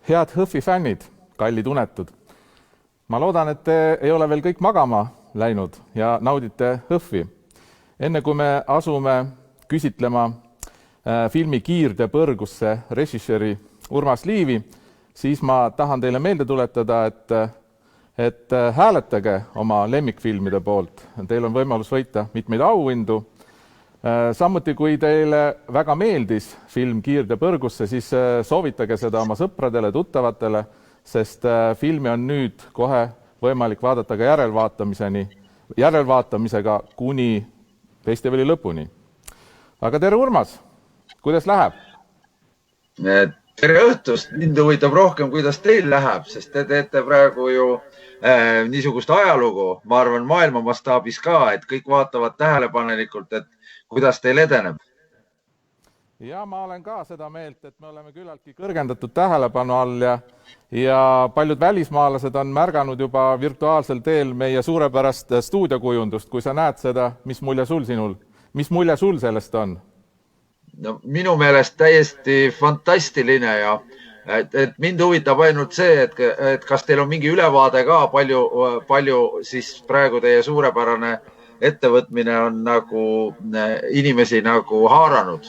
Head HÖFFi fännid, kallid unetud. Ma loodan, et te ei ole veel kõik magama läinud ja naudite HÖFFi. Enne kui me asume küsitlema filmi Kiirde põrgusse režissööri Urmas Liivi, siis ma tahan teile meelde tuletada, et hääletage oma lemmikfilmide poolt. Teil on võimalus võita mitmeid auhindu. Samuti, kui teile väga meeldis film Kiirde põrgusse, siis soovitage seda oma sõpradele, tuttavatele, sest filmi on nüüd kohe võimalik vaadata ka järelvaatamisega kuni festivali lõpuni. Aga tere, Urmas! Kuidas läheb? Tere õhtust! Mind huvitab rohkem, kuidas teil läheb, sest te teete praegu ju niisugust ajalugu, ma arvan, maailma mastaabis ka, et kõik vaatavad tähelepanelikult, et kuidas teil edeneb? Ja ma olen ka seda meelt, et me oleme küllaltki kõrgendatud tähelepanu all ja paljud välismaalased on märganud juba virtuaalsel teel meie suurepärast stuudiokujundust. Kui sa näed seda, mis mulje sul sellest on? No, minu meelest täiesti fantastiline ja et mind huvitab ainult see, et kas teil on mingi ülevaade ka, palju siis praegu teie suurepärane ettevõtmine on nagu inimesi nagu haaranud.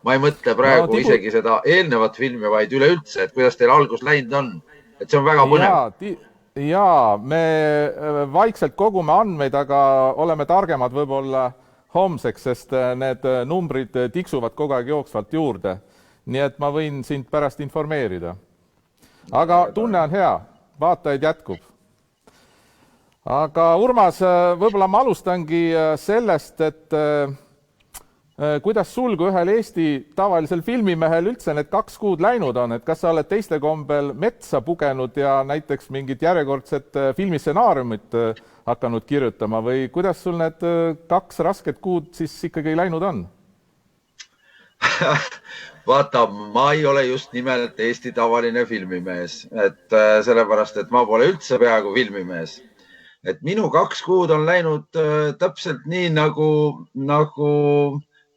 Ma ei mõtle praegu isegi seda eelnevat filmi, vaid üleüldse, et kuidas teil algus läinud on. Et see on väga põnev. Jaa, me vaikselt kogume andmeid, aga oleme targemad võib-olla homseks, sest need numbrid tiksuvad kogu aeg jooksvalt juurde. Nii et ma võin sind pärast informeerida. Aga tunne on hea, vaatajaid jätkub. Aga Urmas, võib-olla ma alustangi sellest, et kuidas sul kui ühel Eesti tavalisel filmimehel üldse need 2 kuud läinud on, et kas sa oled teiste kombel metsa pugenud ja näiteks mingit järjekordset filmistsenaariumit hakanud kirjutama või kuidas sul need 2 rasket kuud siis ikkagi läinud on? Vaata, ma ei ole just nimelt Eesti tavaline filmimees, et sellepärast, et ma pole üldse peaaegu filmimees. Et minu 2 kuud on läinud täpselt nii nagu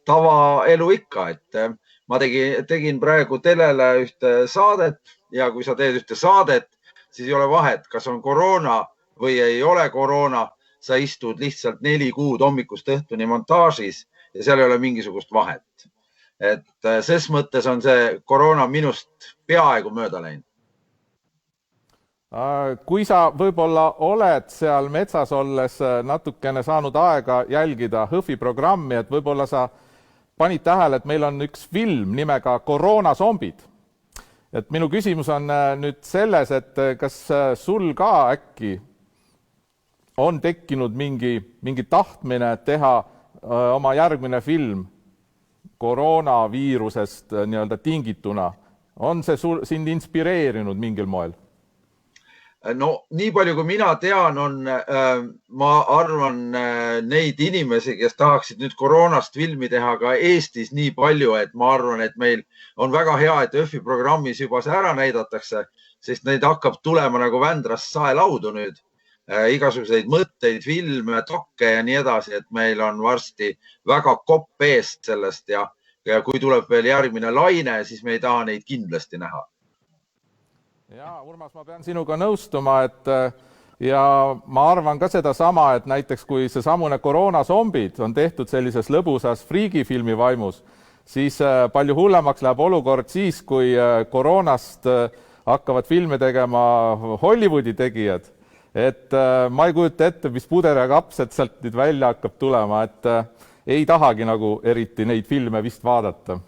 tavaelu ikka, et ma tegin praegu telele ühte saadet ja kui sa teed ühte saadet, siis ei ole vahet, kas on koroona või ei ole koroona, sa istud lihtsalt 4 kuud hommikust õhtuni montaažis ja seal ei ole mingisugust vahet. Et ses mõttes on see koroona minust peaaegu mööda läinud. Kui sa võib-olla oled seal metsas olles natukene saanud aega jälgida HÖFFi programmi, et võib-olla sa panid tähele, et meil on üks film nimega Koroonazombid. Et minu küsimus on nüüd selles, et kas sul ka äkki on tekkinud mingi tahtmine teha oma järgmine film koroonaviirusest nii-öelda tingituna? On see sind inspireerinud mingil moel? No nii palju kui mina tean, ma arvan neid inimesi, kes tahaksid nüüd koroonast filmi teha ka Eestis nii palju, et ma arvan, et meil on väga hea, et HÖFFi programmis juba see ära näidatakse, sest neid hakkab tulema nagu Vändrast saelaudu nüüd. Igasuguseid mõtteid, filme, dokke ja nii edasi, et meil on varsti väga kopp eest sellest ja kui tuleb veel järgmine laine, siis me ei taha neid kindlasti näha. Ja, Urmas, ma pean sinuga nõustuma, ja ma arvan ka seda sama, et näiteks kui see samune Koroonazombid on tehtud sellises lõbusas friigifilmi vaimus, siis palju hullemaks läheb olukord siis, kui koroonast hakkavad filme tegema Hollywoodi tegijad. Et ma ei kujuta ette, mis puder ja kapsed sealt nüüd välja hakkab tulema, et ei tahagi nagu eriti neid filme vist vaadata.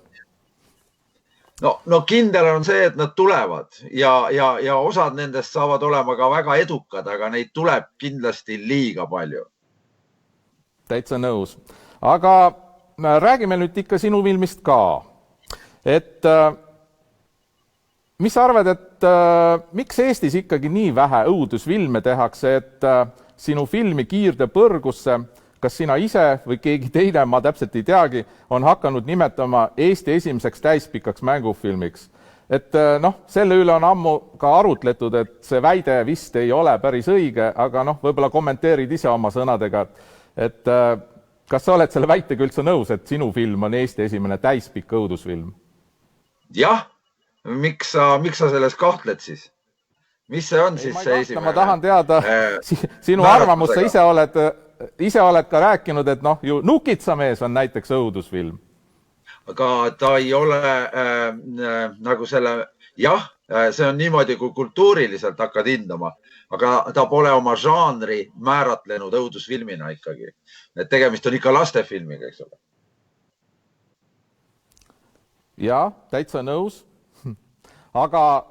No kindel on see, et nad tulevad ja osad nendest saavad olema ka väga edukad, aga neid tuleb kindlasti liiga palju. Täitsa nõus. Aga räägime nüüd ikka sinu filmist ka. Et mis sa arvad, et miks Eestis ikkagi nii vähe õudusfilme tehakse, et sinu filmi Kiirde põrgusse kas sina ise või keegi teine, ma täpselt ei teagi, on hakanud nimetama Eesti esimeseks täispikaks mängufilmiks. Et selle üle on ammu ka arutletud, et see väide vist ei ole päris õige, aga võib-olla kommenteerid ise oma sõnadega, et kas sa oled selle väitega üldse nõus, et sinu film on Eesti esimene täispikk õudusfilm? Jah, miks sa selles kahtled siis? Mis see on Ei, siis ma ei see kahtle, ma esimene tahan teada sinu arvamust, sa ise oled ka rääkinud, et noh, ju Nukitsamees on näiteks õudusfilm. Aga ta ei ole nagu selle, jah, see on niimoodi, kui kultuuriliselt hakkad hindama, aga ta pole oma žanri määratlenud õudusfilmina ikkagi. Et tegemist on ikka lastefilmiga, eks ole. Ja, täitsa nõus. Aga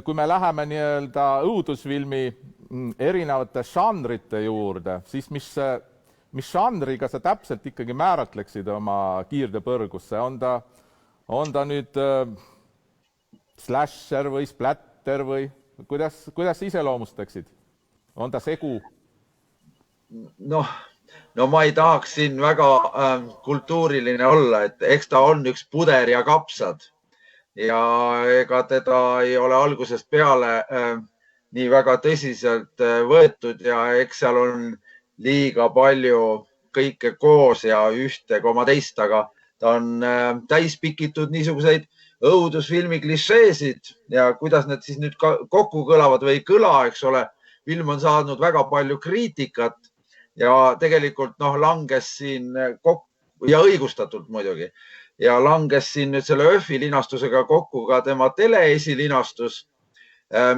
kui me läheme nii-öelda õudusfilmi erinevate žanrite juurde, siis mis žanriga sa täpselt ikkagi määratleksid oma kiirdepõrgusse? On ta nüüd slasher või splatter või kuidas iseloomustaksid? On ta segu? No ma ei tahaks siin väga kultuuriline olla, et eks ta on üks puder ja kapsad ja ega teda ei ole algusest peale nii väga tõsiselt võetud ja eks seal on liiga palju kõike koos ja ühte koma teist, aga ta on täis pikitud niisuguseid õudusfilmi klišeesid ja kuidas need siis nüüd kokku kõlavad või ei kõla, eks ole. Film on saanud väga palju kriitikat ja tegelikult langes siin kokku ja õigustatult muidugi ja langes siin nüüd selle Öffi linastusega kokku ka tema teleesilinastus,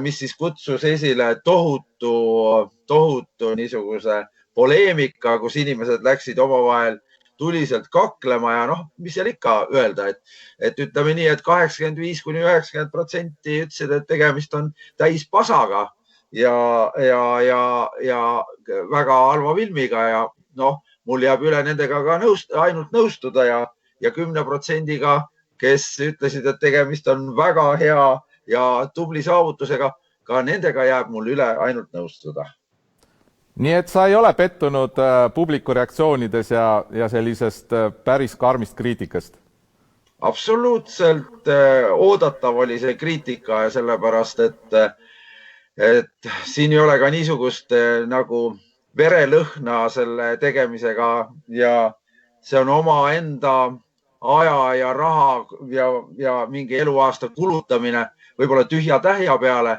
mis siis kutsus esile tohutu niisuguse poleemika, kus inimesed läksid omavahel tuliselt kaklema ja mis seal ikka öelda, et ütleme nii, et 85–90% ütlesid, et tegemist on täis pasaga ja väga halva filmiga ja mul jääb üle nendega ka ainult nõustuda ja 10%-ga, kes ütlesid, et tegemist on väga hea ja tubli saavutusega, ka nendega jääb mul üle ainult nõustuda. Nii et sa ei ole pettunud publiku reaktsioonides ja sellisest päris karmist kriitikast? Absoluutselt oodatav oli see kriitika ja sellepärast, et siin ei ole ka niisugust nagu verelõhna selle tegemisega ja see on omaenda aja ja raha ja mingi eluaasta kulutamine võib-olla tühja tähja peale.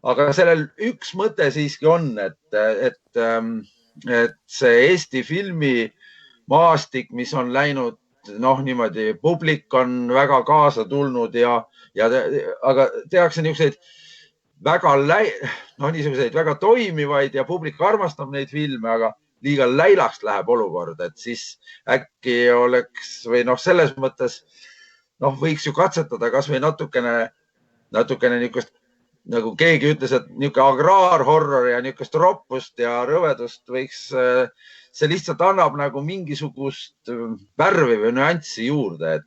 Aga sellel üks mõte siiski on, et see Eesti filmi maastik, mis on läinud niimoodi, publik on väga kaasa tulnud aga tehakse niisuguseid väga toimivaid ja publik armastab neid filme, aga liiga läilaks läheb olukord, et siis äkki oleks või selles mõttes võiks ju katsetada kas või natukene niisugust, nagu keegi ütles, et niisugune agraarhorror ja niisugust roppust ja rõvedust võiks, see lihtsalt annab nagu mingisugust värvi või nüanssi juurde,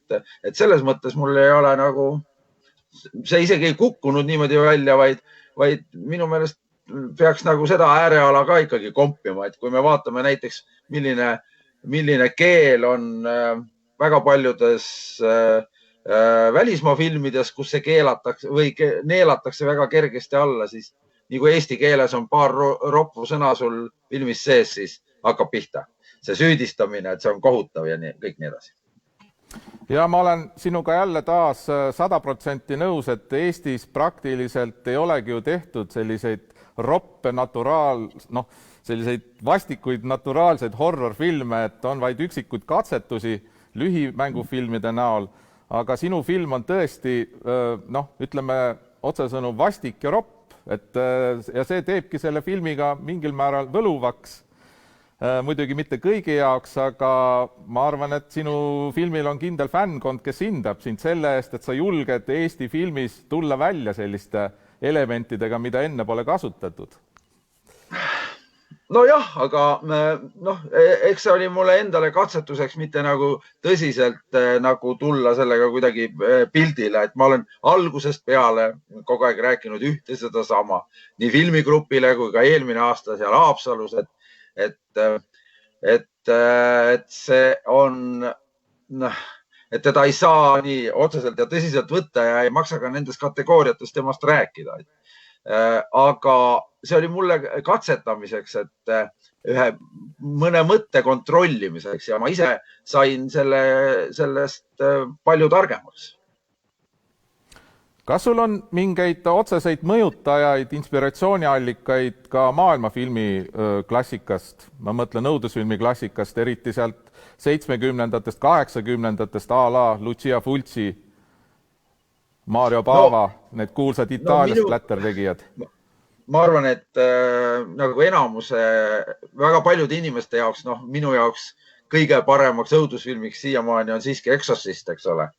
et selles mõttes mul ei ole nagu, see isegi ei kukkunud niimoodi välja, vaid minu meelest peaks nagu seda ääreala ka ikkagi kompima, et kui me vaatame näiteks, milline keel on väga paljudes välismaa filmides, kus see keelatakse või neelatakse väga kergesti alla, siis nii kui eesti keeles on paar roppu sõna sul filmis sees, siis hakkab pihta. See süüdistamine, et see on kohutav ja kõik nii edasi. Ja ma olen sinuga jälle taas 100% nõus, et Eestis praktiliselt ei olegi ju tehtud selliseid roppe selliseid vastikuid naturaalseid horrorfilme, et on vaid üksikuid katsetusi lühimängufilmide näol, aga sinu film on tõesti, ütleme otsesõnu vastik ja ropp, ja see teebki selle filmiga mingil määral võluvaks. Muidugi mitte kõigi jaoks, aga ma arvan, et sinu filmil on kindel fännkond, kes hindab sind selle eest, et sa julged Eesti filmis tulla välja selliste elementidega, mida enne pole kasutatud. Nojah, aga eks see oli mulle endale katsetuseks mitte nagu tõsiselt nagu tulla sellega kuidagi pildile, et ma olen algusest peale kogu aeg rääkinud ühte seda sama nii filmigrupile kui ka eelmine aasta seal Haapsalus, et see on, et teda ei saa nii otseselt ja tõsiselt võtta ja ei maksa ka nendes kategooriates temast rääkida. Aga see oli mulle katsetamiseks, et mõne mõtte kontrollimiseks ja ma ise sain sellest palju targemaks. Kas sul on mingeid otseseid mõjutajaid, inspiratsiooniallikaid ka maailmafilmi klassikast? Ma mõtlen õudusfilmi klassikast, eriti sealt 70-ndatest, 80-ndatest a la Lucia Fulci, Mario Bava, need kuulsad Itaalias splattertegijad. Ma arvan, et nagu enamuse, väga paljude inimeste jaoks, minu jaoks kõige paremaks õudusfilmiks siiamaani on siiski Exorcist, eks ole.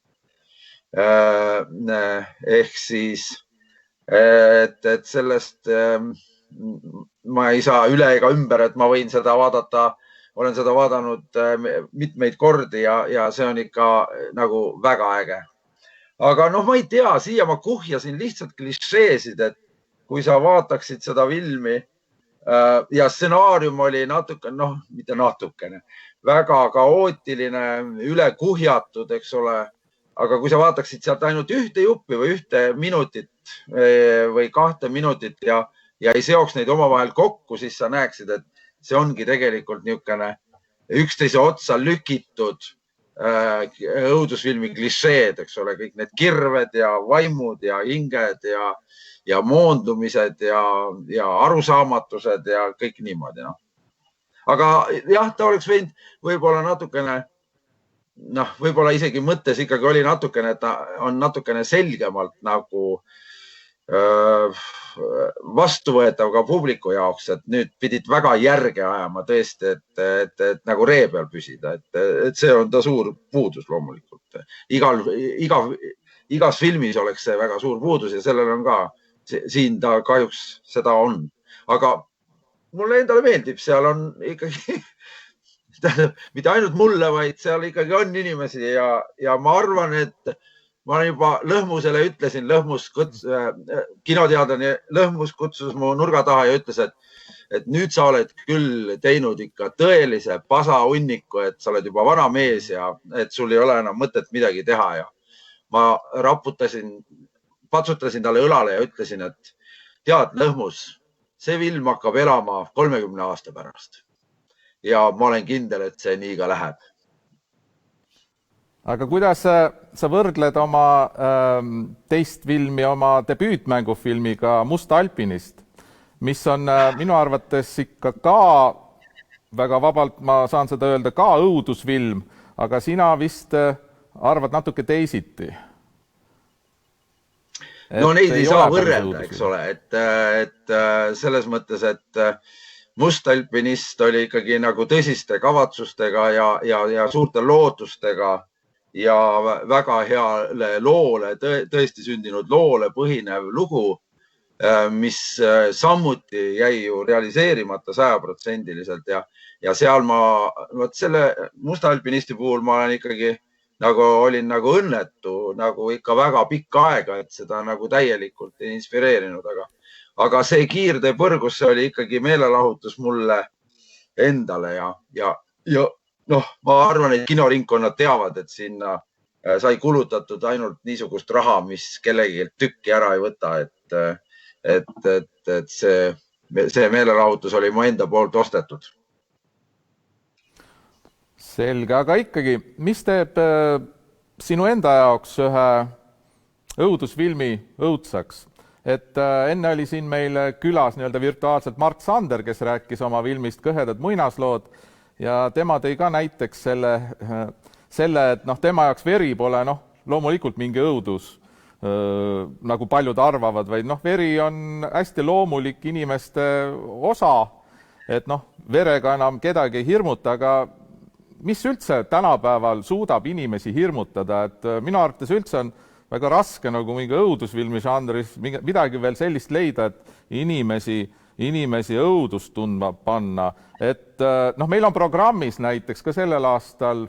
Ehk siis, et sellest ma ei saa üle ega ümber, et ma võin seda vaadata, olen seda vaadanud mitmeid kordi ja see on ikka nagu väga äge. Aga ma ei tea, siia ma kuhjasin lihtsalt klišeesid, et kui sa vaataksid seda filmi ja stsenaarium oli natukene, mitte natukene, väga kaootiline, üle kuhjatud, eks ole. Aga kui sa vaataksid sealt ainult ühte juppi või ühte minutit või 2 minutit ja ei seoks neid omavahel kokku, siis sa näeksid, et see ongi tegelikult niisugune üksteise otsa lükitud õudusfilmi klišeed, eks ole, kõik need kirved ja vaimud ja hinged ja moondumised ja arusaamatused ja kõik niimoodi. Aga jah, ta oleks võinud võib-olla natukene, võib-olla isegi mõttes ikkagi oli natukene, et ta on natukene selgemalt nagu vastuvõetav ka publiku jaoks, et nüüd pidid väga järge ajama tõesti, et nagu ree peal püsida, et see on ta suur puudus loomulikult. Igas filmis oleks see väga suur puudus ja sellel on ka, siin ta kahjuks seda on. Aga mulle endale meeldib, seal on ikkagi, mitte ainult mulle, vaid seal ikkagi on inimesi ja ma arvan, et ma juba Lõhmusele ütlesin, kinoteadlane Lõhmus kutsus mu nurga taha ja ütles, et nüüd sa oled küll teinud ikka tõelise pasahunniku, et sa oled juba vana mees ja et sul ei ole enam mõtet midagi teha. Ja ma patsutasin talle õlale ja ütlesin, et tead, Lõhmus, see film hakkab elama 30 aasta pärast. Ja ma olen kindel, et see nii ka läheb. Aga kuidas sa võrdled oma teist filmi, oma debüütmängufilmiga Must alpinist, mis on minu arvates ikka ka väga vabalt, ma saan seda öelda, ka õudusfilm, aga sina vist arvad natuke teisiti. Neid ei saa võrrelda, eks ole, et selles mõttes, et Must alpinist oli ikkagi nagu tõsiste kavatsustega ja suurte lootustega ja väga heale loole, tõesti sündinud loole põhinev lugu, mis samuti jäi ju realiseerimata 100%-liselt ja seal selle Musta alpinisti puhul ma olen ikkagi olin nagu õnnetu nagu ikka väga pikka aega, et seda nagu täielikult ei inspireerinud, aga see kiirtee põrgus, see oli ikkagi meelelahutus mulle endale ja ma arvan, et kinoringkonnad teavad, et sinna sai kulutatud ainult niisugust raha, mis kellegi tükki ära ei võta, et see meelelahutus oli mu enda poolt ostetud. Selge, aga ikkagi, mis teeb sinu enda jaoks ühe õudusfilmi õudsaks? Et enne oli siin meil külas virtuaalselt Mart Sander, kes rääkis oma filmist Kõhedad muinaslood ja tema tõi ka näiteks selle, et tema jaoks veri pole loomulikult mingi õudus, nagu paljud arvavad, vaid veri on hästi loomulik inimeste osa, et verega enam kedagi ei hirmuta, aga mis üldse tänapäeval suudab inimesi hirmutada, et minu arvates üldse on väga raske nagu mingi õudusfilmi žanris midagi veel sellist leida, et inimesi õudust tundma panna. Et meil on programmis näiteks ka sellel aastal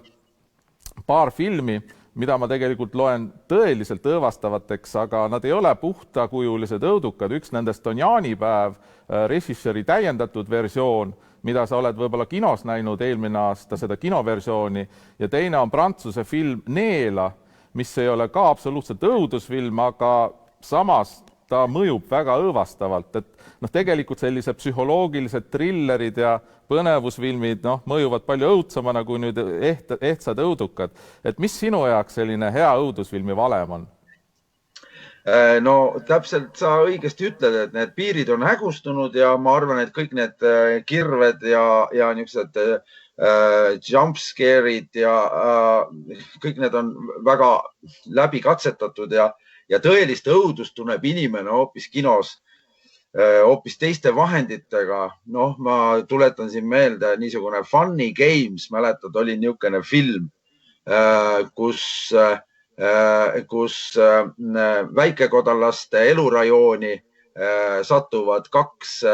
paar filmi, mida ma tegelikult loen tõeliselt õõvastavateks, aga nad ei ole puhtakujulised õudukad. Üks nendest on Jaanipäev, režissööri täiendatud versioon, mida sa oled võib-olla kinos näinud eelmine aasta, seda kinoversiooni, ja teine on Prantsuse film Neela, mis ei ole ka absoluutselt õudusfilm, aga samas ta mõjub väga õõvastavalt. Et tegelikult sellised psühholoogilised trillerid ja põnevusfilmid mõjuvad palju õudsamana kui nüüd ehtsad õudukad. Et mis sinu jaoks selline hea õudusfilmi valem on? No täpselt sa õigesti ütled, et need piirid on hägustunud ja ma arvan, et kõik need kirved ja niisugused jump scare'id ja kõik need on väga läbi katsetatud ja tõelist õudust tunneb inimene hoopis kinos hoopis teiste vahenditega. Noh, ma tuletan siin meelde niisugune Funny Games, mäletad, oli niisugune film, kus väikekodalaste elurajooni satuvad kaks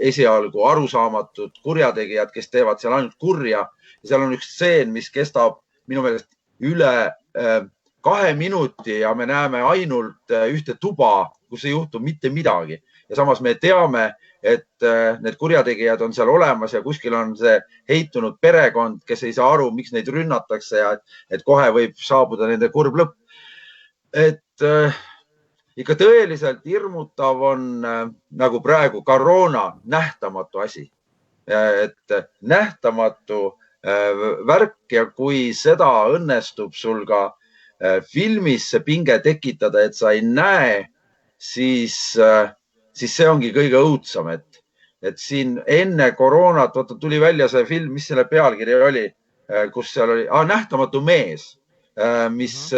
esialgu arusaamatut kurjategijad, kes teevad seal ainult kurja. Ja seal on üks stseen, mis kestab minu meelest üle 2 minuti ja me näeme ainult ühte tuba, kus ei juhtu mitte midagi. Ja samas me teame, et need kurjategijad on seal olemas ja kuskil on see heitunud perekond, kes ei saa aru, miks neid rünnatakse ja et kohe võib saabuda nende kurb lõpp. Et ikka tõeliselt hirmutav on nagu praegu koroona nähtamatu asi. Et nähtamatu värk ja kui seda õnnestub sul ka filmis see pinge tekitada, et sa ei näe, siis see ongi kõige õudsam, et siin enne koroonat tuli välja see film, mis selle pealkiri oli, kus seal oli Nähtamatu mees, mis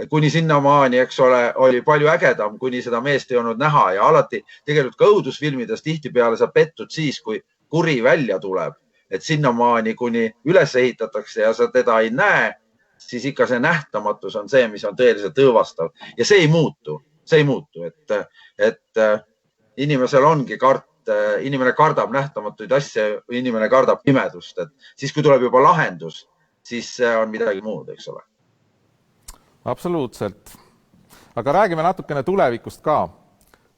kuni sinnamaani, eks ole, oli palju ägedam, kuni seda meest ei olnud näha ja alati tegelikult ka õudusfilmides tihtipeale sa pettud siis, kui kuri välja tuleb, et sinnamaani, kuni üles ehitatakse ja sa teda ei näe, siis ikka see nähtamatus on see, mis on tõeliselt õõvastav ja see ei muutu, et inimesel ongi inimene kardab nähtamatuid asju, inimene kardab pimedust, et siis, kui tuleb juba lahendus, siis see on midagi muud, eks ole. Absoluutselt. Aga räägime natukene tulevikust ka.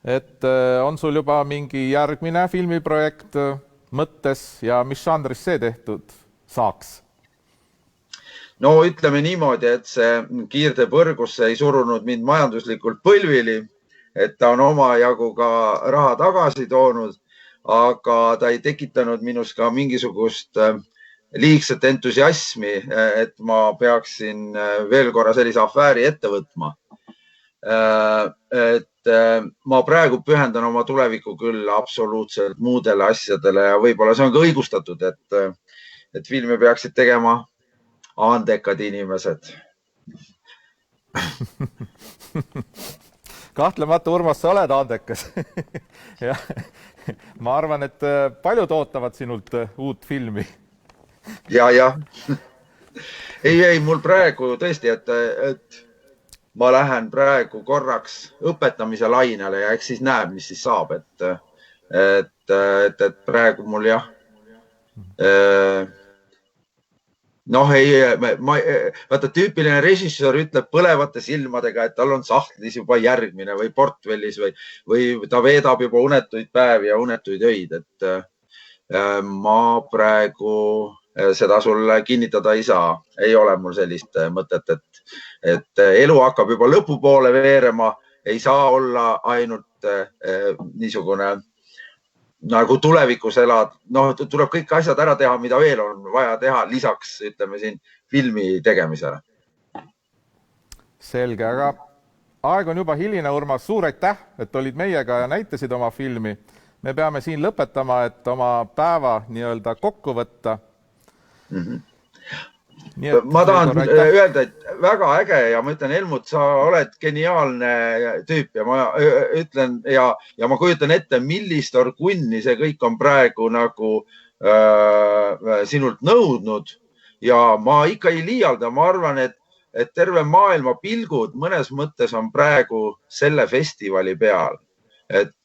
Et on sul juba mingi järgmine filmiprojekt mõttes ja mis žanris see tehtud saaks? No ütleme niimoodi, et see kiirdepõrgusse ei surunud mind majanduslikult põlvili, et ta on omajagu ka raha tagasi toonud, aga ta ei tekitanud minus ka mingisugust liigset entusiasmi, et ma peaksin veel korra sellise afääri ette võtma. Et ma praegu pühendan oma tuleviku küll absoluutselt muudele asjadele ja võib-olla see on ka õigustatud, et filmi peaksid tegema andekad inimesed. Kahtlemata, Urmas, sa oled andekas. Ja, ma arvan, et paljud ootavad sinult uut filmi. Ja. Ei, mul praegu tõesti, et ma lähen praegu korraks õpetamise lainele ja eks siis näeb, mis siis saab, et praegu mul jah. Noh, vaata tüüpiline režissöör ütleb põlevate silmadega, et tal on sahtlis juba järgmine või portfellis või ta veedab juba unetuid päevi ja unetuid öid, et ma praegu seda sulle kinnitada ei saa. Ei ole mul sellist mõtet, et elu hakkab juba lõpupoole veerema, ei saa olla ainult niisugune nagu tulevikus elad. Noh, tuleb kõik asjad ära teha, mida veel on vaja teha lisaks, ütleme siin, filmi tegemisele. Selge, aga aeg on juba hiline, Urmas. Suur aitäh, et olid meiega ja näitasid oma filmi. Me peame siin lõpetama, et oma päeva nii-öelda kokku võtta. Ma tahan öelda, et väga äge ja ma ütlen, Helmut, sa oled geniaalne tüüp ja ma ütlen ja ma kujutan ette, millist orgunni see kõik on praegu nagu sinult nõudnud ja ma ikka ei liialda, ma arvan, et terve maailma pilgud mõnes mõttes on praegu selle festivali peal. Et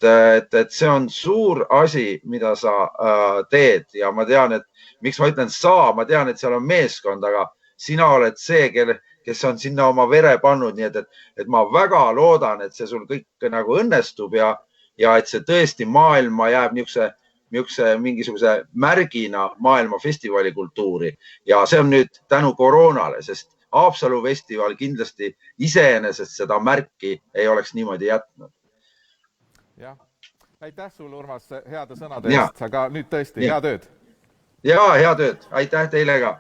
see on suur asi, mida sa teed ja ma tean, et miks ma ütlen sa, ma tean, et seal on meeskond, aga sina oled see, kes on sinna oma vere pannud, nii et ma väga loodan, et see sul kõik nagu õnnestub ja et see tõesti maailma jääb mingisuguse märgina maailma festivalikultuuri ja see on nüüd tänu koroonale, sest Haapsalu festival kindlasti iseenesest seda märki ei oleks niimoodi jätnud. Jah, aitäh sulle, Urmas, heade sõnade eest, aga nüüd tõesti hea tööd. Ja, hea tööd. Aitäh teile ka.